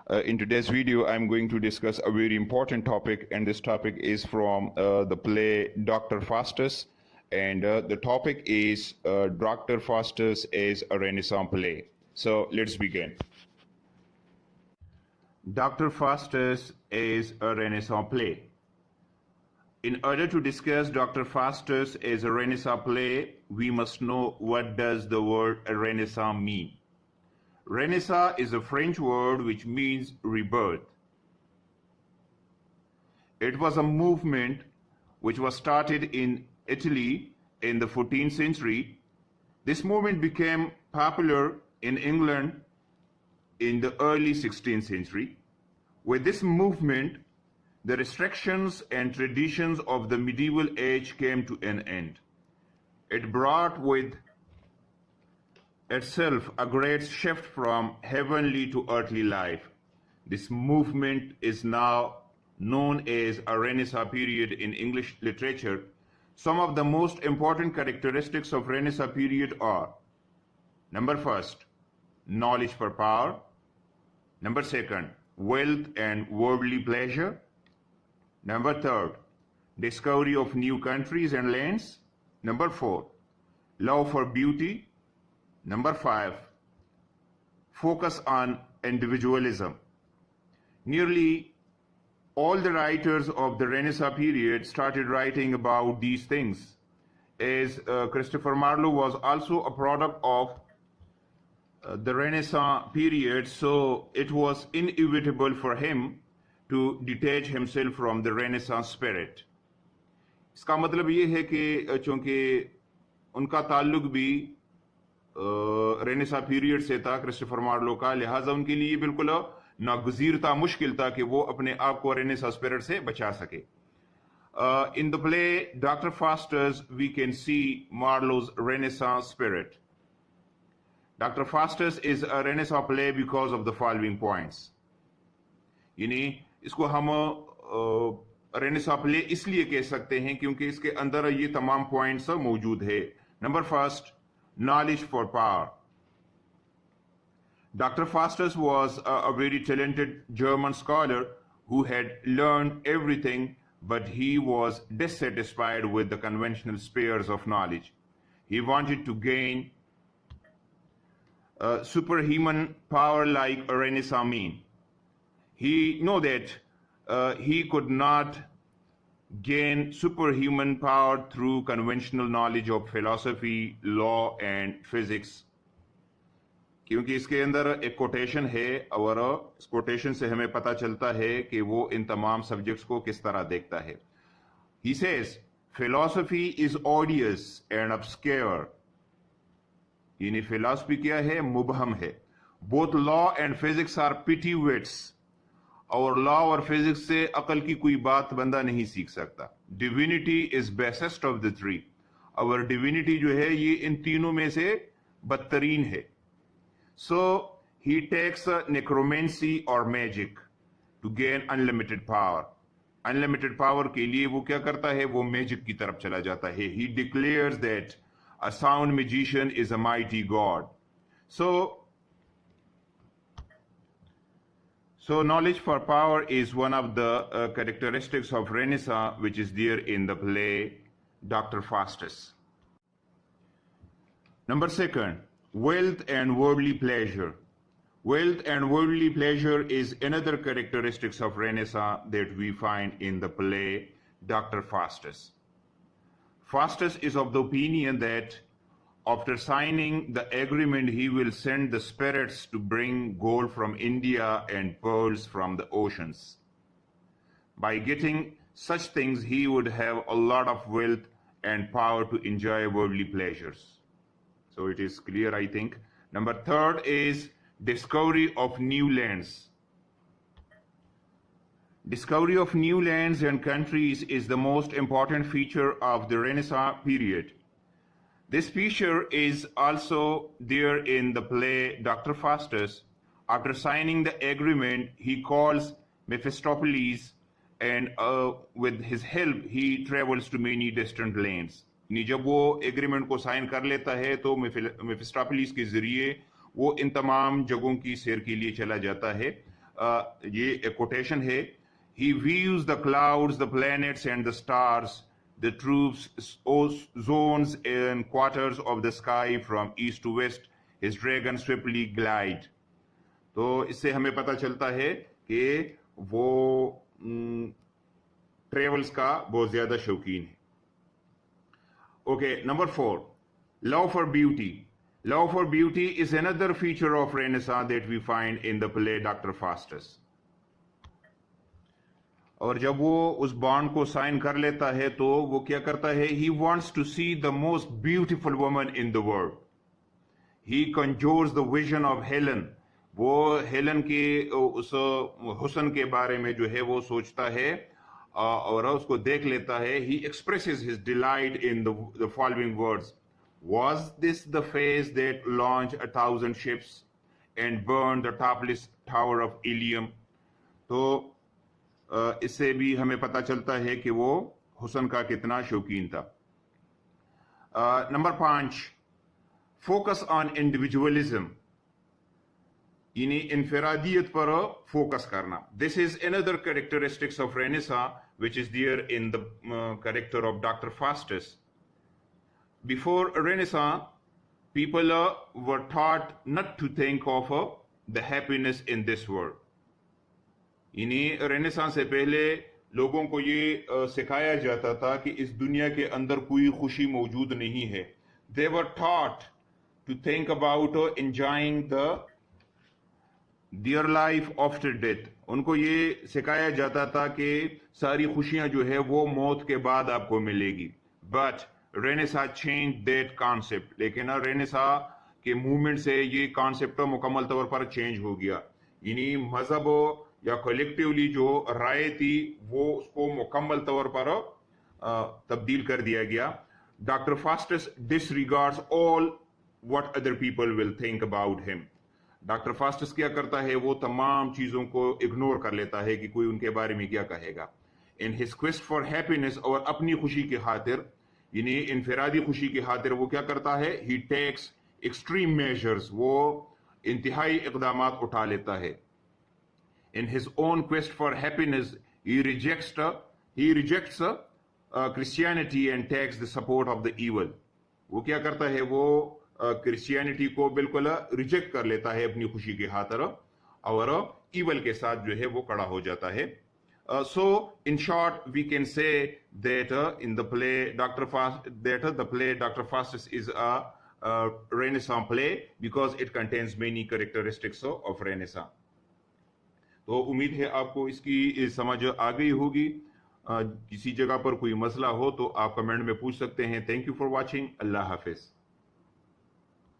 In today's video, I'm going to discuss a very important topic, and this topic is from the play Dr. Faustus, and the topic is Dr. Faustus is a Renaissance play. So let's begin. Dr. Faustus is a Renaissance play. In order to discuss Dr. Faustus as a Renaissance play, we must know what does the word Renaissance mean. Renaissance is a French word which means rebirth. It was a movement which was started in Italy in the 14th century. This movement became popular in England in the early 16th century. With this movement, the restrictions and traditions of the medieval age came to an end. It brought with itself a great shift from heavenly to earthly life. This movement is now known as a Renaissance period in English literature. Some of the most important characteristics of Renaissance period are: number first, knowledge for power; number second, wealth and worldly pleasure; number third, discovery of new countries and lands; number four, love for beauty; number five, focus on individualism. Nearly all the writers of the Renaissance period started writing about these things, as Christopher Marlowe was also a product of the Renaissance period, so it was inevitable for him to detach himself from the Renaissance spirit. इसका मतलब ये है कि चूंकि उनका ताल्लुक भी renaissance period से था, क्रिस्टोफर मार्लो का, लिहाजा उनके लिए बिल्कुल नागुज़ीर था, मुश्किल था कि वो अपने आप को रेनेसां स्पिरिट से बचा सके. In the play Dr. Faustus, we can see Marlowe's Renaissance spirit. Dr. Faustus is a Renaissance play because of the following points. यानी इसको हम रेनेसां प्ले इसलिए कह सकते हैं क्योंकि इसके अंदर ये तमाम पॉइंट्स मौजूद है. Number first, knowledge for power. Dr. Faustus was a very talented German scholar who had learned everything, but he was dissatisfied with the conventional spheres of knowledge. He wanted to gain superhuman power like a Renaissance mean. He knew that he could not gain superhuman power through conventional knowledge of philosophy, law and physics. क्योंकि इसके अंदर एक quotation है और इस quotation से हमें पता चलता है कि वो इन तमाम सब्जेक्ट्स को किस तरह देखता है. He says, philosophy is odious and obscure. यानी philosophy क्या है? मुबहम है. Both law and physics are petty wits. और लॉ और फिजिक्स से अकल की कोई बात बंदा नहीं सीख सकता. Divinity is basest of the three. और डिविनिटी जो है ये इन तीनों में से बदतरीन है. सो ही टेक्स नेक्रोमेंसी और magic to gain unlimited power. Unlimited power के लिए वो क्या करता है? वो मैजिक की तरफ चला जाता है. He declares that a sound magician is a mighty god. So knowledge for power is one of the characteristics of Renaissance, which is there in the play Dr. Faustus. Number second, wealth and worldly pleasure. Wealth and worldly pleasure is another characteristics of Renaissance that we find in the play Dr. Faustus. Faustus is of the opinion that after signing the agreement, he will send the spirits to bring gold from India and pearls from the oceans. By getting such things, he would have a lot of wealth and power to enjoy worldly pleasures. So it is clear, I think. Number third is discovery of new lands. Discovery of new lands and countries is the most important feature of the Renaissance period. This feature is also there in the play Dr. Faustus. After signing the agreement, he calls Mephistopheles, and with his help, he travels to many distant lands. जब वो agreement को sign कर लेता है तो मेफिस्टोफेलिस के जरिए वो इन तमाम जगहों की सैर के लिए चला जाता है. ये एक कोटेशन है, he views the clouds, the planets and the stars, the troops, zones and quarters of the sky from east to west, his dragon swiftly glide. तो इससे हमें पता चलता है कि वो ट्रेवल्स का बहुत ज्यादा शौकीन है. Okay, number 4, love for beauty. Love for beauty is another feature of Renaissance that we find in the play Dr. Faustus. और जब वो उस बॉन्ड को साइन कर लेता है तो वो क्या करता है, he wants to see the most beautiful woman in the world. He conjures the vision of Helen. वो हेलन के उस हुस्न के बारे में जो है वो सोचता है और उसको देख लेता है. He expresses his delight in the following words. Was this the face that launched 1,000 ships and burned the topmost tower of Ilium? तो इससे भी हमें पता चलता है कि वो हुस्न का कितना शौकीन था. नंबर 5, फोकस ऑन इंडिविजुअलिज्म, यानी इनफरादियत पर फोकस करना. This is another characteristics of renaissance which is there in the character of Dr. Faustus. Before Renaissance, people were taught not to think of the happiness in this world. इन्हीं renaissance से पहले लोगों को ये सिखाया जाता था कि इस दुनिया के अंदर कोई खुशी मौजूद नहीं है. They were taught to think about enjoying their life after death. उनको ये सिखाया जाता था कि सारी खुशियां जो है वो मौत के बाद आपको मिलेगी. But Renaissance changed that concept. लेकिन रेनेसां के मूवमेंट से ये कॉन्सेप्ट मुकम्मल तौर पर चेंज हो गया. यानी मजहब या कलेक्टिवली जो राय थी वो उसको मुकम्मल तौर पर तब्दील कर दिया गया. Doctor Faustus डिसरिगार्ड्स all what other people will think about him. Doctor Faustus क्या करता है, वो तमाम चीजों को इग्नोर कर लेता है कि कोई उनके बारे में क्या कहेगा. In his quest for happiness, और अपनी खुशी की खातिर यानी इनफरादी खुशी की खातिर वो क्या करता है, ही टेक्स एक्सट्रीम मेजर्स, वो इंतहाई इकदामात उठा लेता है. In his own quest for happiness, he rejects Christianity and takes the support of the evil. वो क्या करता है, वो क्रिश्चियनिटी को बिल्कुल रिजेक्ट कर लेता है अपनी खुशी की खातिर और इवल के साथ जो है वो खड़ा हो जाता है. So in short we can say that in the play Dr. Faustus is a Renaissance play because it contains many characteristics of Renaissance. तो उम्मीद है आपको इसकी समझ आ गई होगी. किसी जगह पर कोई मसला हो तो आप कमेंट में पूछ सकते हैं. Thank you for watching. Allah Hafiz.